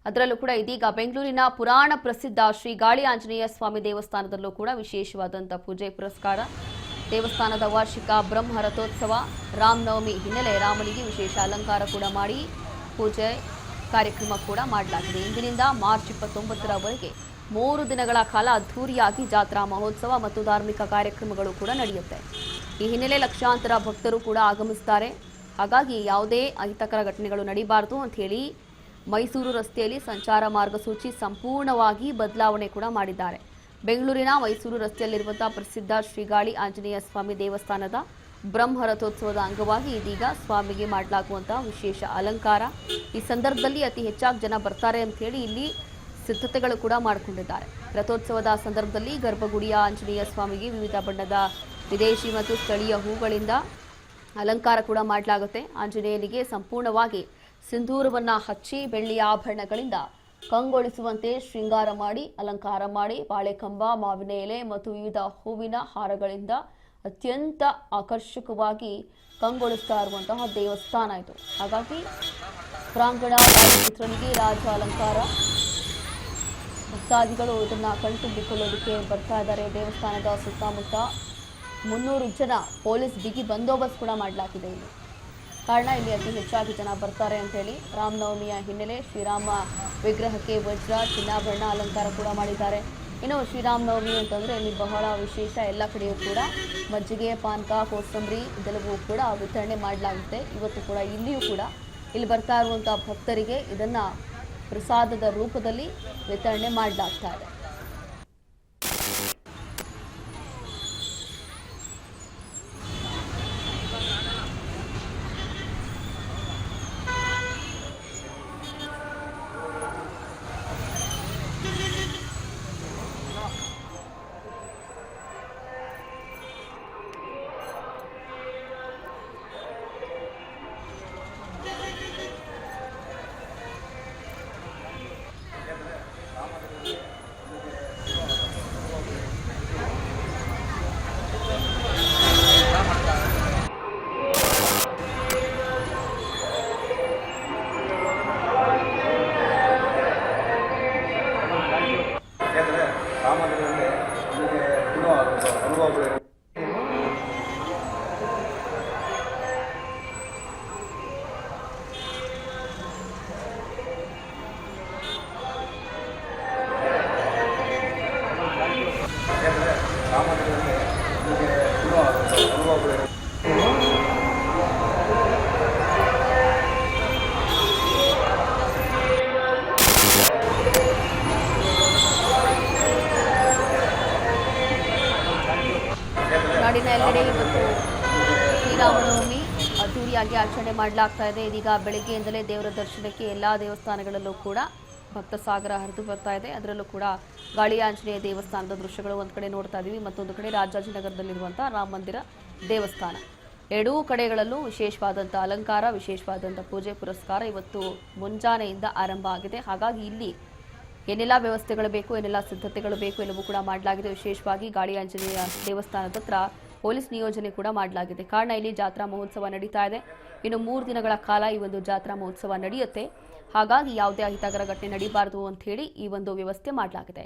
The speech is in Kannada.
ಅದರಲ್ಲೂ ಕೂಡ ಇದೀಗ ಬೆಂಗಳೂರಿನ ಪುರಾಣ ಪ್ರಸಿದ್ಧ ಶ್ರೀ ಗಾಳಿ ಆಂಜನೇಯ ಸ್ವಾಮಿ ದೇವಸ್ಥಾನದಲ್ಲೂ ಕೂಡ ವಿಶೇಷವಾದಂಥ ಪೂಜೆ ಪುರಸ್ಕಾರ. ದೇವಸ್ಥಾನದ ವಾರ್ಷಿಕ ಬ್ರಹ್ಮ ರಥೋತ್ಸವ ರಾಮನವಮಿ ಹಿನ್ನೆಲೆ ರಾಮನಿಗೆ ವಿಶೇಷ ಅಲಂಕಾರ ಕೂಡ ಮಾಡಿ ಪೂಜೆ ಕಾರ್ಯಕ್ರಮ ಕೂಡ ಮಾಡಲಾಗಿದೆ. ಇಂದಿನಿಂದ ಮಾರ್ಚ್ 29ರವರೆಗೆ 3 ದಿನಗಳ ಕಾಲ ಅದ್ಧೂರಿಯಾಗಿ ಜಾತ್ರಾ ಮಹೋತ್ಸವ ಮತ್ತು ಧಾರ್ಮಿಕ ಕಾರ್ಯಕ್ರಮಗಳು ಕೂಡ ನಡೆಯುತ್ತೆ. ಈ ಹಿನ್ನೆಲೆ ಲಕ್ಷಾಂತರ ಭಕ್ತರು ಕೂಡ ಆಗಮಿಸುತ್ತಾರೆ. ಹಾಗಾಗಿ ಯಾವುದೇ ಅಹಿತಕರ ಘಟನೆಗಳು ನಡೀಬಾರದು ಅಂತ ಹೇಳಿ ಮೈಸೂರು ರಸ್ತೆಯಲ್ಲಿ ಸಂಚಾರ ಮಾರ್ಗಸೂಚಿ ಸಂಪೂರ್ಣವಾಗಿ ಬದಲಾವಣೆ ಕೂಡ ಮಾಡಿದ್ದಾರೆ. ಬೆಂಗಳೂರಿನ ಮೈಸೂರು ರಸ್ತೆಯಲ್ಲಿರುವಂತಹ ಪ್ರಸಿದ್ಧ ಶ್ರೀಗಾಳಿ ಆಂಜನೇಯ ಸ್ವಾಮಿ ದೇವಸ್ಥಾನದ ಬ್ರಹ್ಮ ರಥೋತ್ಸವದ ಅಂಗವಾಗಿ ಇದೀಗ ಸ್ವಾಮಿಗೆ ಮಾಡಲಾಗುವಂತಹ ವಿಶೇಷ ಅಲಂಕಾರ. ಈ ಸಂದರ್ಭದಲ್ಲಿ ಅತಿ ಹೆಚ್ಚಾಗಿ ಜನ ಬರ್ತಾರೆ ಅಂತ ಹೇಳಿ ಇಲ್ಲಿ ಸಿದ್ಧತೆಗಳು ಕೂಡ ಮಾಡಿಕೊಂಡಿದ್ದಾರೆ. ರಥೋತ್ಸವದ ಸಂದರ್ಭದಲ್ಲಿ ಗರ್ಭಗುಡಿಯ ಆಂಜನೇಯ ಸ್ವಾಮಿಗೆ ವಿವಿಧ ಬಣ್ಣದ ವಿದೇಶಿ ಮತ್ತು ಸ್ಥಳೀಯ ಹೂಗಳಿಂದ ಅಲಂಕಾರ ಕೂಡ ಮಾಡಲಾಗುತ್ತೆ. ಆಂಜನೇಯನಿಗೆ ಸಂಪೂರ್ಣವಾಗಿ ಸಿಂಧೂರವನ್ನ ಹಚ್ಚಿ ಬೆಳ್ಳಿಯ ಆಭರಣಗಳಿಂದ ಕಂಗೊಳಿಸುವಂತೆ ಶೃಂಗಾರ ಮಾಡಿ ಅಲಂಕಾರ ಮಾಡಿ ಬಾಳೆಕಂಬ, ಮಾವಿನ ಎಲೆ ಮತ್ತು ವಿವಿಧ ಹೂವಿನ ಹಾರಗಳಿಂದ ಅತ್ಯಂತ ಆಕರ್ಷಕವಾಗಿ ಕಂಗೊಳಿಸ್ತಾ ಇರುವಂತಹ ದೇವಸ್ಥಾನ ಇದು. ಹಾಗಾಗಿ ಪ್ರಾಂಗಣ ಪುತ್ರನಿಗೆ ರಾಜ ಅಲಂಕಾರ, ಭಕ್ತಾದಿಗಳು ಇದನ್ನ ಕಣ್ತುಂಬಿಕೊಳ್ಳೋದಕ್ಕೆ ಬರ್ತಾ ಇದ್ದಾರೆ. ದೇವಸ್ಥಾನದ ಸುತ್ತಮುತ್ತ 300 ಜನ ಪೊಲೀಸ್ ಬಿಗಿ ಬಂದೋಬಸ್ತ್ ಕೂಡ ಮಾಡಲಾಗಿದೆ. ಇಲ್ಲಿ ಕಾರಣ ಇಲ್ಲಿ ಅತಿ ಹೆಚ್ಚಾಗಿ ಜನ ಬರ್ತಾರೆ ಅಂತ ಹೇಳಿ ರಾಮನವಮಿಯ ಹಿನ್ನೆಲೆ ಶ್ರೀರಾಮ ವಿಗ್ರಹಕ್ಕೆ ವಜ್ರ ಚಿನ್ನಾಭರಣ ಅಲಂಕಾರ ಕೂಡ ಮಾಡಿದ್ದಾರೆ. ಇನ್ನು ಶ್ರೀರಾಮನವಮಿ ಅಂತಂದ್ರೆ ಇಲ್ಲಿ ಬಹಳ ವಿಶೇಷ. ಎಲ್ಲ ಕಡೆಯೂ ಕೂಡ ಮಜ್ಜಿಗೆ, ಪಾನಕ, ಕೋಸಂಬರಿ ಇದೆಲ್ಲವೂ ಕೂಡ ವಿತರಣೆ ಮಾಡಲಾಗುತ್ತೆ. ಇವತ್ತು ಕೂಡ ಇಲ್ಲಿಯೂ ಕೂಡ ಇಲ್ಲಿ ಬರ್ತಾ ಇರುವಂತಹ ಭಕ್ತರಿಗೆ ಇದನ್ನ ಪ್ರಸಾದದ ರೂಪದಲ್ಲಿ ವಿತರಣೆ ಮಾಡಲಾಗ್ತಾ ಇದೆ. ನಾಡಿನ ಎಲ್ಲೆಡೆ ಇವತ್ತು ಶ್ರೀರಾಮನವಮಿ ಅದ್ದೂರಿಯಾಗಿ ಆಚರಣೆ ಮಾಡಲಾಗ್ತಾ ಇದೆ. ಇದೀಗ ಬೆಳಗ್ಗೆಯಿಂದಲೇ ದೇವರ ದರ್ಶನಕ್ಕೆ ಎಲ್ಲ ದೇವಸ್ಥಾನಗಳಲ್ಲೂ ಕೂಡ ಭಕ್ತ ಸಾಗರ ಹರಿದು ಬರ್ತಾ ಇದೆ. ಅದರಲ್ಲೂ ಕೂಡ ಗಾಳಿ ಆಂಜನೇಯ ದೇವಸ್ಥಾನದ ದೃಶ್ಯಗಳು ಒಂದು ಕಡೆ ನೋಡ್ತಾ ಇದ್ದೀವಿ, ಮತ್ತೊಂದು ಕಡೆ ರಾಜಾಜಿನಗರದಲ್ಲಿರುವಂತಹ ರಾಮ ಮಂದಿರ ದೇವಸ್ಥಾನ. ಎರಡೂ ಕಡೆಗಳಲ್ಲೂ ವಿಶೇಷವಾದಂಥ ಅಲಂಕಾರ, ವಿಶೇಷವಾದಂಥ ಪೂಜೆ ಪುರಸ್ಕಾರ ಇವತ್ತು ಮುಂಜಾನೆಯಿಂದ ಆರಂಭ ಆಗಿದೆ. ಹಾಗಾಗಿ ಇಲ್ಲಿ ಏನೆಲ್ಲ ವ್ಯವಸ್ಥೆಗಳು ಬೇಕು, ಏನೆಲ್ಲ ಸಿದ್ಧತೆಗಳು ಬೇಕು ಎಲ್ಲವೂ ಕೂಡ ಮಾಡಲಾಗಿದೆ. ವಿಶೇಷವಾಗಿ ಗಾಳಿ ಆಂಜನೇಯ ದೇವಸ್ಥಾನದ ಹತ್ರ ಪೊಲೀಸ್ ನಿಯೋಜನೆ ಕೂಡ ಮಾಡಲಾಗಿದೆ. ಕಾರಣ ಇಲ್ಲಿ ಜಾತ್ರಾ ಮಹೋತ್ಸವ ನಡೀತಾ ಇದೆ. ಇನ್ನು 3 ದಿನಗಳ ಕಾಲ ಈ ಒಂದು ಜಾತ್ರಾ ಮಹೋತ್ಸವ ನಡೆಯುತ್ತೆ. ಹಾಗಾಗಿ ಯಾವುದೇ ಅಹಿತಕರ ಘಟನೆ ನಡೀಬಾರದು ಅಂತ ಹೇಳಿ ಈ ಒಂದು ವ್ಯವಸ್ಥೆ ಮಾಡಲಾಗಿದೆ.